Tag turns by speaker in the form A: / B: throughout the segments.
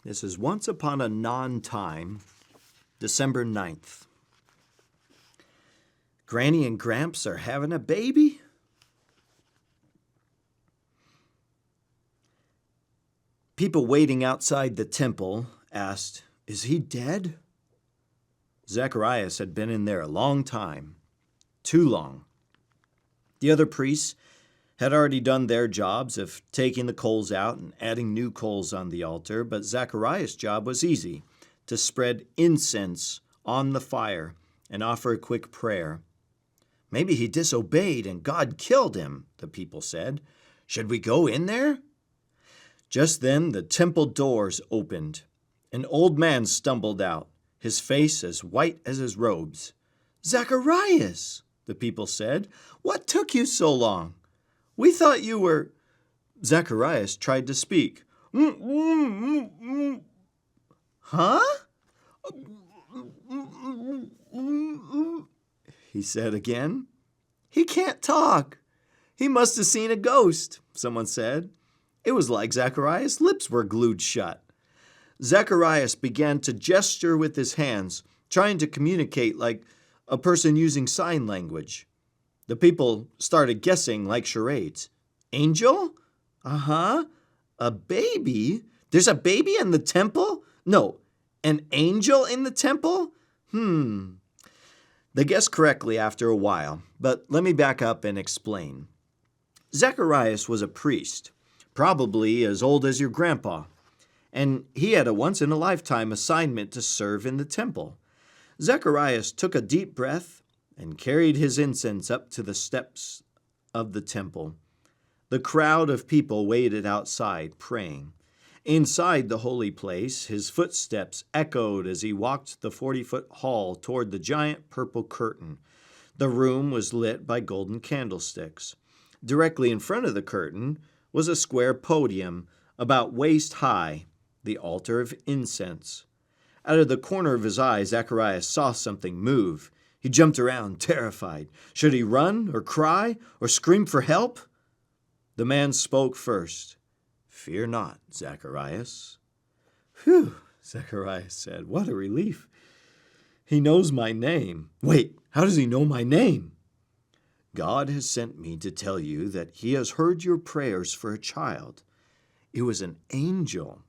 A: This is Once Upon a Non-Time, December 9th. Granny and Gramps are having a baby? People waiting outside the temple asked, "Is he dead?" Zacharias had been in there a long time, too long. The other priests had already done their jobs of taking the coals out and adding new coals on the altar, but Zacharias' job was easy, to spread incense on the fire and offer a quick prayer. "Maybe he disobeyed and God killed him," the people said. "Should we go in there?" Just then the temple doors opened. An old man stumbled out, his face as white as his robes. "Zacharias," the people said, "what took you so long? We thought you were—" Zacharias tried to speak. "Huh?" he said again. "He can't talk. He must have seen a ghost," someone said. It was like Zacharias' lips were glued shut. Zacharias began to gesture with his hands, trying to communicate like a person using sign language. The people started guessing like charades. "Angel? Uh-huh. A baby? There's a baby in the temple? No, an angel in the temple? They guessed correctly after a while, but let me back up and explain. Zacharias was a priest, probably as old as your grandpa, and he had a once-in-a-lifetime assignment to serve in the temple. Zacharias took a deep breath and carried his incense up to the steps of the temple. The crowd of people waited outside, praying. Inside the holy place, his footsteps echoed as he walked the 40-foot hall toward the giant purple curtain. The room was lit by golden candlesticks. Directly in front of the curtain was a square podium about waist high, the altar of incense. Out of the corner of his eye, Zacharias saw something move. He jumped around, terrified. Should he run or cry or scream for help? The man spoke first. "Fear not, Zacharias." "Phew," Zacharias said. "What a relief. He knows my name." "Wait, how does he know my name?" "God has sent me to tell you that he has heard your prayers for a child. It was an angel.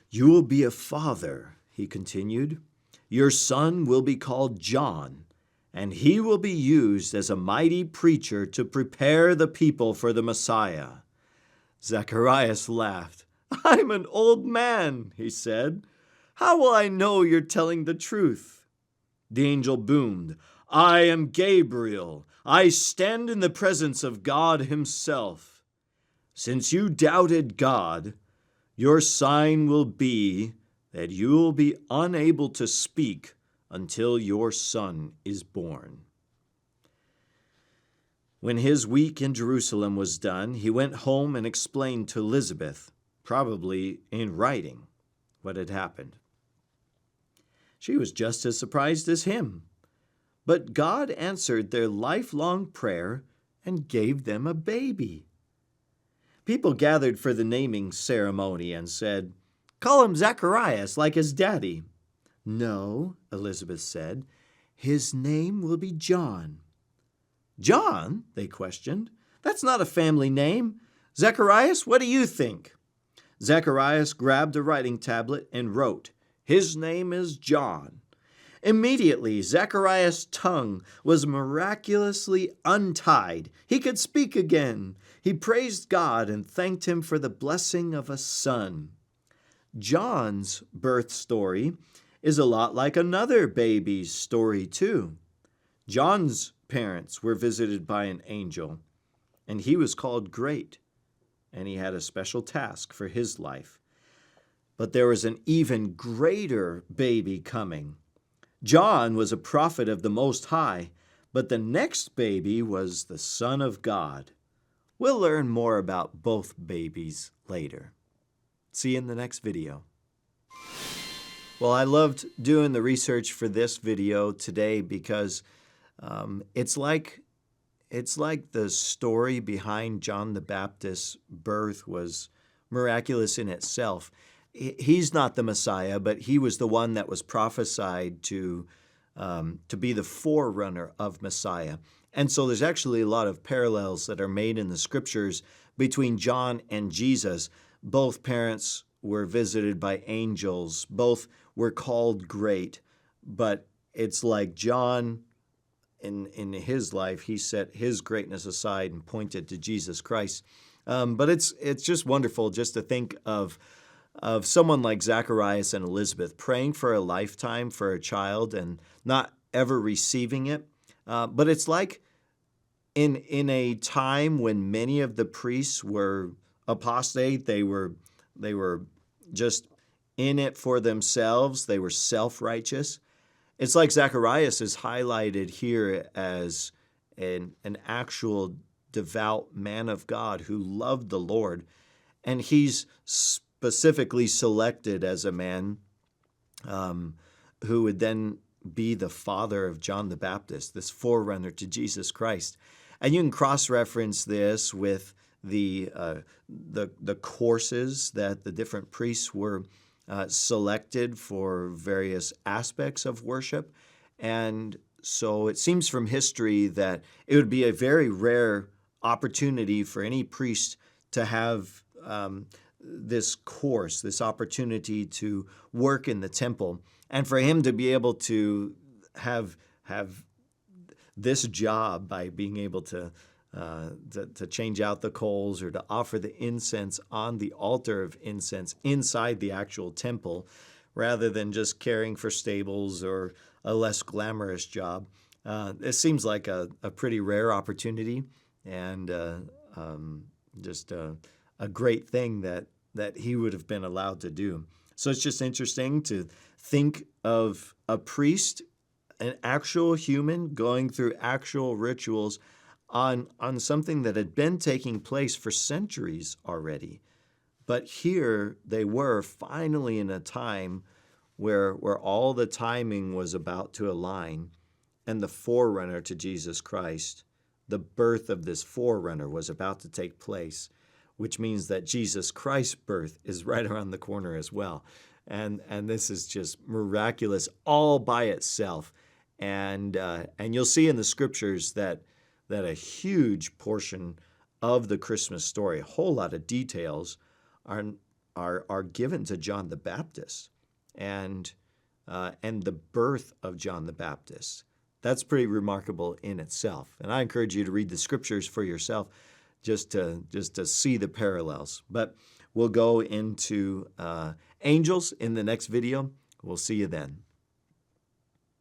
A: You will be a father," he continued. "Your son will be called John, and he will be used as a mighty preacher to prepare the people for the Messiah." Zacharias laughed. "I'm an old man," he said. "How will I know you're telling the truth?" The angel boomed. "I am Gabriel. I stand in the presence of God himself. Since you doubted God, your sign will be that you will be unable to speak until your son is born." When his week in Jerusalem was done, he went home and explained to Elizabeth, probably in writing, what had happened. She was just as surprised as him. But God answered their lifelong prayer and gave them a baby. People gathered for the naming ceremony and said, "Call him Zacharias like his daddy." "No," Elizabeth said, "his name will be John." "John?" they questioned. "That's not a family name. Zacharias, what do you think?" Zacharias grabbed a writing tablet and wrote, "His name is John." Immediately, Zacharias' tongue was miraculously untied. He could speak again. He praised God and thanked him for the blessing of a son. John's birth story is a lot like another baby's story, too. John's parents were visited by an angel, and he was called Great, and he had a special task for his life. But there was an even greater baby coming. John was a prophet of the Most High, but the next baby was the Son of God. We'll learn more about both babies later. See you in the next video. Well, I loved doing the research for this video today because it's like the story behind John the Baptist's birth was miraculous in itself. he's not the Messiah, but he was the one that was prophesied to be the forerunner of Messiah. And so there's actually a lot of parallels that are made in the scriptures between John and Jesus. Both parents were visited by angels. Both were called great. But it's like John, in his life, he set his greatness aside and pointed to Jesus Christ. But it's just wonderful just to think of someone like Zacharias and Elizabeth praying for a lifetime for a child and not ever receiving it. But it's like in a time when many of the priests were apostate, they were just in it for themselves. They were self-righteous. It's like Zacharias is highlighted here as an actual devout man of God who loved the Lord, and he's specifically selected as a man who would then be the father of John the Baptist, this forerunner to Jesus Christ. And you can cross-reference this with the courses that the different priests were selected for various aspects of worship. And so it seems from history that it would be a very rare opportunity for any priest to have this course, this opportunity to work in the temple, and for him to be able to have this job by being able to change out the coals or to offer the incense on the altar of incense inside the actual temple, rather than just caring for stables or a less glamorous job. It seems like a pretty rare opportunity, and just a great thing that he would have been allowed to do. So it's just interesting to think of a priest, an actual human, going through actual rituals on something that had been taking place for centuries already. But here they were finally in a time where all the timing was about to align, and the forerunner to Jesus Christ, the birth of this forerunner, was about to take place, which means that Jesus Christ's birth is right around the corner as well. And this is just miraculous all by itself. And you'll see in the scriptures that a huge portion of the Christmas story, a whole lot of details, are given to John the Baptist and the birth of John the Baptist. That's pretty remarkable in itself. And I encourage you to read the scriptures for yourself just to see the parallels. But we'll go into angels in the next video. We'll see you then.